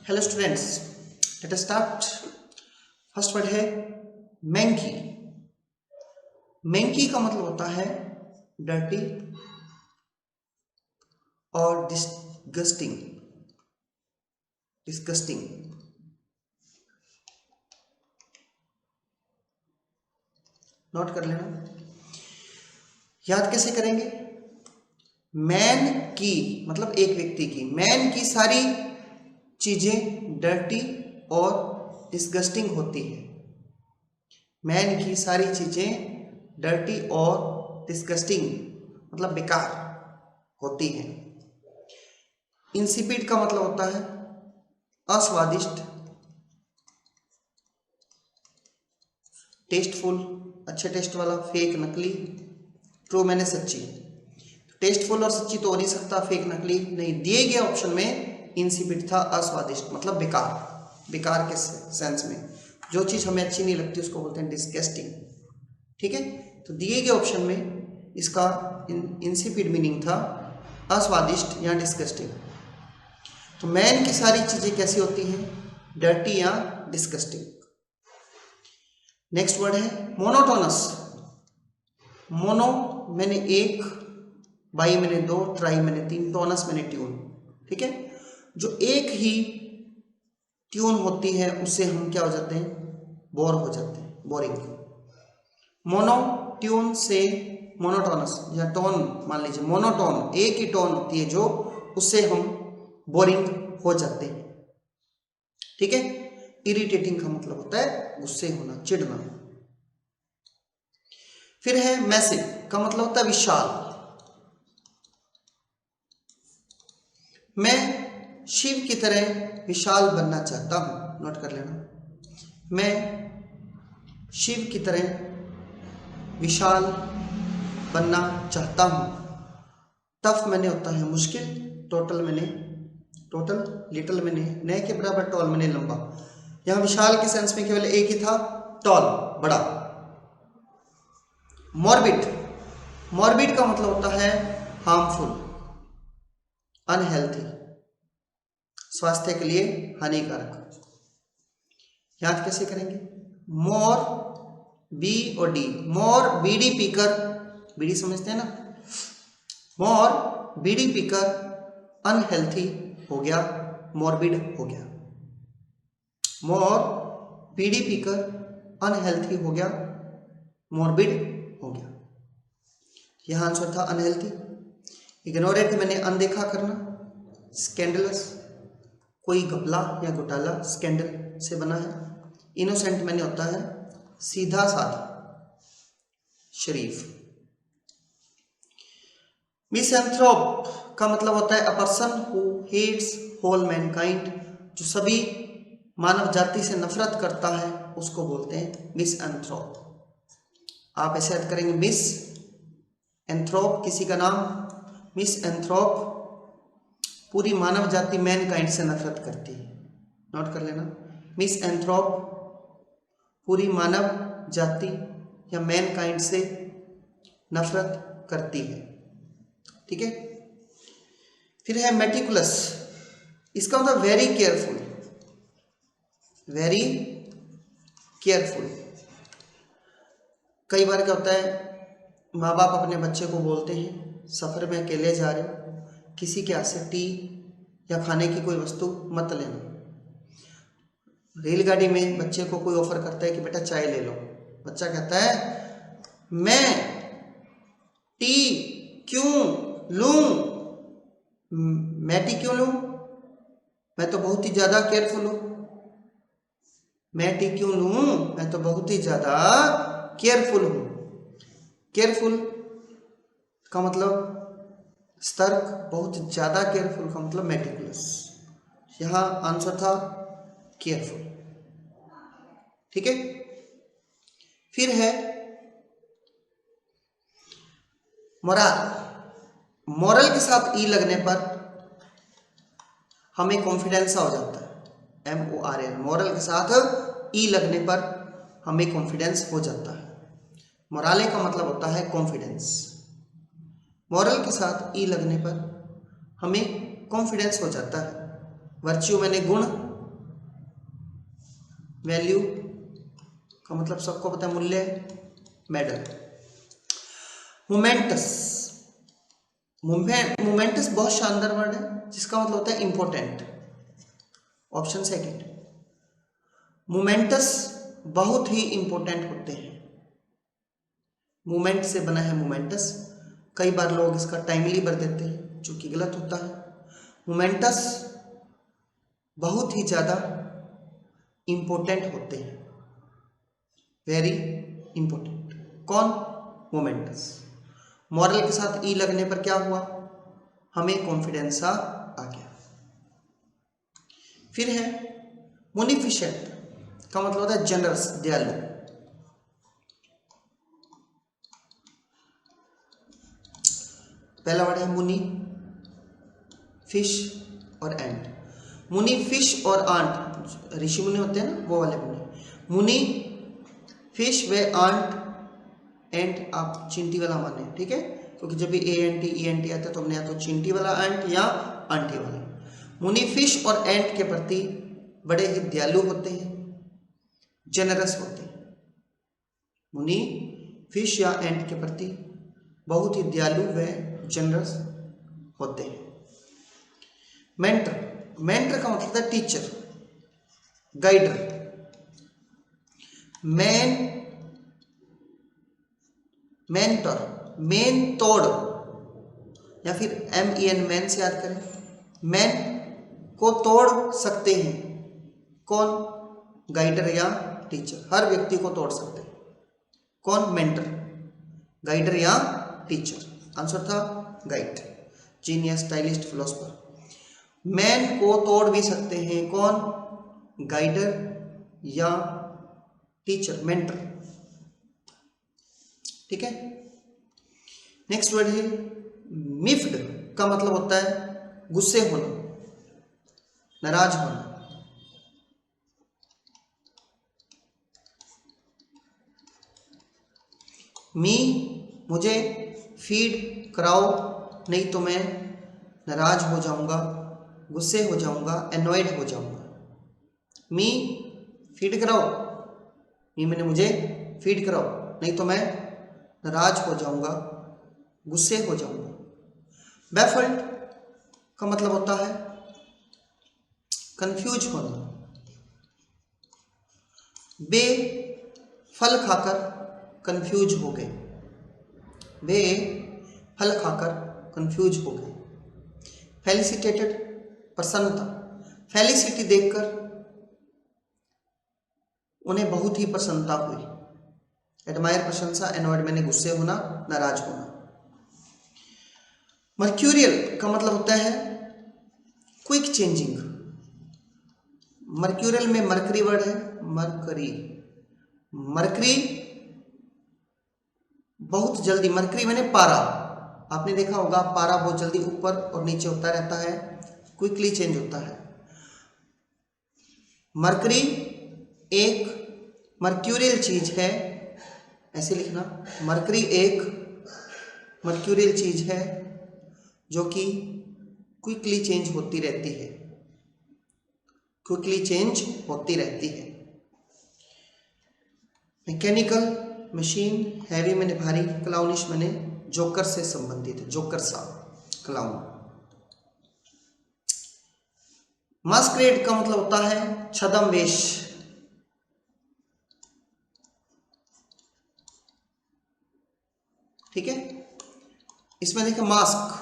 Hello students, let us start. First word है मैंकी। मैंकी का मतलब होता है डर्टी और डिस्गस्टिंग। डिस्गस्टिंग नोट कर लेना। याद कैसे करेंगे? मैन की मतलब एक व्यक्ति की, मैन की सारी चीजें डर्टी और डिस्गस्टिंग होती है। मैन की सारी चीजें डर्टी और डिस्गस्टिंग मतलब बेकार होती है। इंसिपिड का मतलब होता है अस्वादिष्ट, टेस्टफुल अच्छे टेस्ट वाला, फेक नकली, ट्रू मैंने सच्ची। टेस्टफुल और सच्ची तो हो नहीं सकता, फेक नकली नहीं। दिए गए ऑप्शन में इंसिपिड था, अस्वादिष्ट मतलब बेकार। बेकार के सेंस में जो चीज हमें अच्छी नहीं लगती उसको बोलते हैं डिस्गस्टिंग। ठीक है, तो दिए गए ऑप्शन में इसका इंसिपिड मीनिंग था अस्वादिष्ट या डिस्गस्टिंग। तो मैन की सारी चीजें कैसी होती हैं? डर्टी या डिस्गस्टिंग। नेक्स्ट वर्ड है मोनोटोनस। मोनो मैंने एक, बाई मैंने दो, ट्राई मैंने तीन, टोनस मैंने ट्यून। ठीक है, जो एक ही ट्यून होती है उससे हम क्या हो जाते हैं? बोर हो जाते हैं, बोरिंग। मोनो ट्यून से मोनोटोनस या टोन मान लीजिए, मोनोटोन एक ही टोन होती है जो, उससे हम बोरिंग हो जाते हैं। ठीक है, इरिटेटिंग का मतलब होता है गुस्से होना, चिढ़ना। फिर है मैसिव का मतलब होता है विशाल। मैं शिव की तरह विशाल बनना चाहता हूं, नोट कर लेना। मैं शिव की तरह विशाल बनना चाहता हूं। टफ मैंने होता है मुश्किल, टोटल मैंने टोटल, लिटिल मैंने नए के बराबर, टॉल मैंने लंबा। यहां विशाल के सेंस में केवल एक ही था, टॉल बड़ा। मॉर्बिड, मॉर्बिड का मतलब होता है हार्मफुल, अनहेल्थी, स्वास्थ्य के लिए हानिकारक। याद कैसे करेंगे? मोर बी और डी, मोर बीड़ी पीकर, बीड़ी समझते हैं ना, मोर बीड़ी पीकर अनहेल्थी हो गया, मॉर्बिड हो गया। मोर बीड़ी पीकर अनहेल्थी हो गया, मॉर्बिड हो गया। यह आंसर था अनहेल्थी। इग्नोरेट मैंने अनदेखा करना। स्कैंडलस कोई घपला या घोटाला स्कैंडल से बना है। इनोसेंट मैंने होता है सीधा साधा, शरीफ। मिसएंथ्रोप का मतलब होता है a person who hates whole mankind, जो सभी मानव जाति से नफरत करता है उसको बोलते हैं मिसएंथ्रोप। आप ऐसे याद करेंगे, मिस एंथ्रोप किसी का नाम, मिसएंथ्रोप पूरी मानव जाति मैनकाइंड से नफरत करती है, नोट कर लेना। मिसएंथ्रोप पूरी मानव जाति या मैनकाइंड से नफरत करती है। ठीक है, फिर है मेटिकुलस। इसका मतलब वेरी केयरफुल, वेरी केयरफुल। कई बार क्या होता है, माँ बाप अपने बच्चे को बोलते हैं सफर में अकेले जा रहे हो, किसी के हाथ से टी या खाने की कोई वस्तु मत लेना। रेलगाड़ी में बच्चे को कोई ऑफर करता है कि बेटा चाय ले लो, बच्चा कहता है मैं टी क्यों लूं, मैं टी क्यों लूं, मैं तो बहुत ही ज्यादा केयरफुल हूं। मैं टी क्यों लूं, मैं तो बहुत ही ज्यादा केयरफुल हूं। केयरफुल का मतलब सतर्क, बहुत ज्यादा केयरफुल का मतलब मेटिकुलस। यहां आंसर था केयरफुल। ठीक है, फिर है मोरल। मोरल के साथ ई लगने पर हमें कॉन्फिडेंस हो जाता है, MORL। मोरल के साथ ई लगने पर हमें कॉन्फिडेंस हो जाता है। मोराले का मतलब होता है कॉन्फिडेंस। मोरल के साथ ई लगने पर हमें कॉन्फिडेंस हो जाता है। वर्च्यू मैंने गुण, वैल्यू का मतलब सबको पता है, मूल्य, मेडल। मोमेंटस, मोमेंटस बहुत शानदार वर्ड है जिसका मतलब होता है इंपॉर्टेंट। ऑप्शन सेकंड, मोमेंटस बहुत ही इंपॉर्टेंट होते हैं। मोमेंट से बना है मोमेंटस। कई बार लोग इसका टाइमली भर देते हैं जो कि गलत होता है। मोमेंटस बहुत ही ज़्यादा इंपॉर्टेंट होते हैं, वेरी इंपॉर्टेंट। कौन? मोमेंटस। मॉरल के साथ ई लगने पर क्या हुआ? हमें कॉन्फिडेंस सा आ गया। फिर है मुनिफिशेंट, का मतलब होता है जनरस, दयालु। पहला वर्ड है मुनि, फिश और एंट। मुनि, फिश और आंट, ऋषि मुनि होते हैं ना, वो वाले मुनि। मुनि, फिश व आंट, एंट आप चींटी वाला माने, ठीक है, क्योंकि जब भी ANT ENT आता है तो हमने या तो चींटी वाला एंट या आंटी वाला। मुनि फिश और एंट के प्रति बड़े ही दयालु होते हैं, जेनरस होते हैं। मुनि फिश या एंट के प्रति बहुत ही दयालु व जेनरस होते हैं। मेंटर, मेंटर का मतलब है टीचर, गाइडर। मेंटर, मेन तोड़, या फिर MEN, मैन से याद करें। मैन को तोड़ सकते हैं कौन? गाइडर या टीचर। हर व्यक्ति को तोड़ सकते हैं कौन? मेंटर, गाइडर या टीचर। आंसर था guide, genius, stylist, philosopher. Man को तोड़ भी सकते हैं कौन? गाइडर या टीचर, मेंटर, ठीक है। नेक्स्ट वर्ड है मिफ्ड, का मतलब होता है गुस्से होना, नाराज होना। मी, मुझे फीड कराओ नहीं तो मैं नाराज हो जाऊंगा, गुस्से हो जाऊंगा, एनॉयड हो जाऊंगा। मी फीड कराओ, मी मैंने मुझे फीड कराओ नहीं तो मैं नाराज हो जाऊंगा, गुस्से हो जाऊंगा। बैफल्ड का मतलब होता है कंफ्यूज होना। बे फल खाकर कंफ्यूज हो गए, वे फल खाकर कंफ्यूज हो गए। फेलिसिटेटेड, प्रसन्नता, फेलिसिटी देखकर उन्हें बहुत ही प्रसन्नता हुई। एडमायर, प्रशंसा, एनॉयड मैंने गुस्से होना, नाराज होना। मर्क्यूरियल का मतलब होता है क्विक चेंजिंग। मर्क्यूरियल में मरकरी वर्ड है, मरकरी। मरकरी बहुत जल्दी, मरकरी मैंने पारा, आपने देखा होगा पारा बहुत जल्दी ऊपर और नीचे होता रहता है, क्विकली चेंज होता है। मरकरी एक मर्क्यूरियल चीज है, ऐसे लिखना, मरकरी एक मर्क्यूरियल चीज है जो कि क्विकली चेंज होती रहती है, क्विकली चेंज होती रहती है। मैकेनिकल, मशीन, हैवी मैंने भारी, क्लाउनिश मैंने जोकर से संबंधित है, जोकर सा, क्लाउन। मास्करेड का मतलब होता है छद्मवेश। ठीक है, इसमें देखिए mask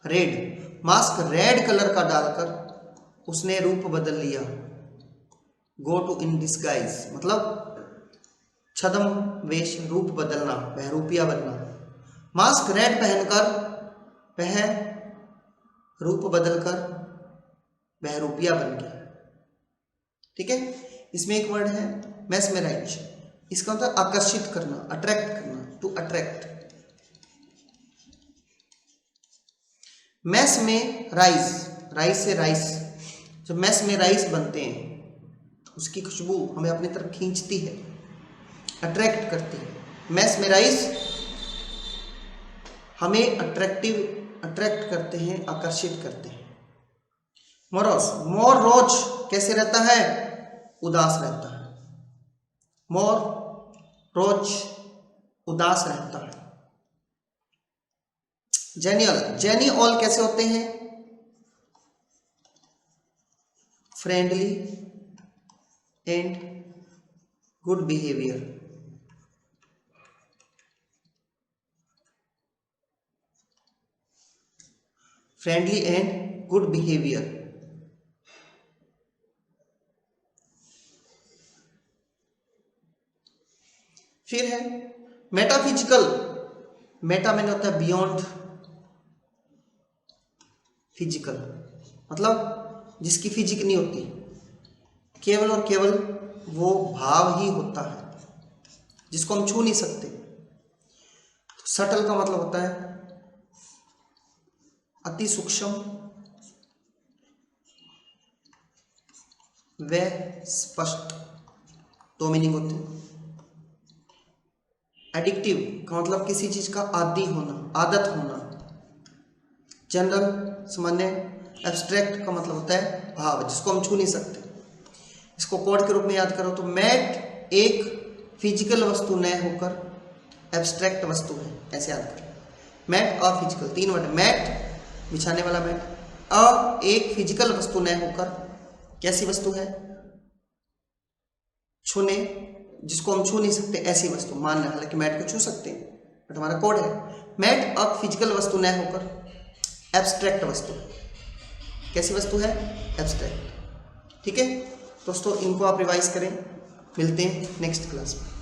red, mask red colour का डालकर उसने रूप बदल लिया। गो टू इन डिस्गाइज मतलब छद्म वेश, रूप बदलना, बहरूपिया बनना। मास्क रेड पहनकर वह रूप बदलकर बहरूपिया बन गया। ठीक है, इसमें एक वर्ड है मैस्मेराइज, इसका मतलब आकर्षित करना, अट्रैक्ट करना, टू अट्रैक्ट। मैस में राइस, राइस से राइस, जब मैस में राइस बनते हैं उसकी खुशबू हमें अपनी तरफ खींचती है, अट्रैक्ट करती है। मैस में राइस हमें अट्रैक्ट करते हैं, आकर्षित करते हैं। मोरोस, मोर रोज कैसे रहता है? उदास रहता है। मोर रोज उदास रहता है। जेन्युअल, जेन्युअल कैसे होते हैं? Friendly and good behaviour. Friendly and good behaviour. फिर है मेटाफिजिकल। मेटा मैंने होता है बियॉन्ड, फिजिकल मतलब जिसकी फिजिक नहीं होती, केवल और केवल वो भाव ही होता है, जिसको हम छू नहीं सकते। तो सटल का मतलब होता है अति सूक्ष्म व स्पष्ट, दो मीनिंग होते हैं। एडिक्टिव का मतलब किसी चीज का आदी होना, आदत होना। जनरल सामान्य। एब्स्ट्रैक्ट का मतलब होता है भाव, जिसको हम छू नहीं सकते। इसको कोड के रूप में याद करो तो मैट एक फिजिकल वस्तु न होकर एब्स्ट्रैक्ट वस्तु है, ऐसे याद करें। मैट अफिजिकल, तीन वर्ड। मैट बिछाने वाला मैट, अ एक फिजिकल वस्तु न होकर कैसी वस्तु है? छूने, जिसको हम छू नहीं सकते ऐसी वस्तु मान लें। हालांकि मैट को छू सकते हैं बट हमारा कोड है मैट अ फिजिकल वस्तु न होकर एब्स्ट्रैक्ट वस्तु। कैसी वस्तु है? एब्स्ट्रैक्ट। ठीक है दोस्तों, इनको आप रिवाइज करें। मिलते हैं नेक्स्ट क्लास में।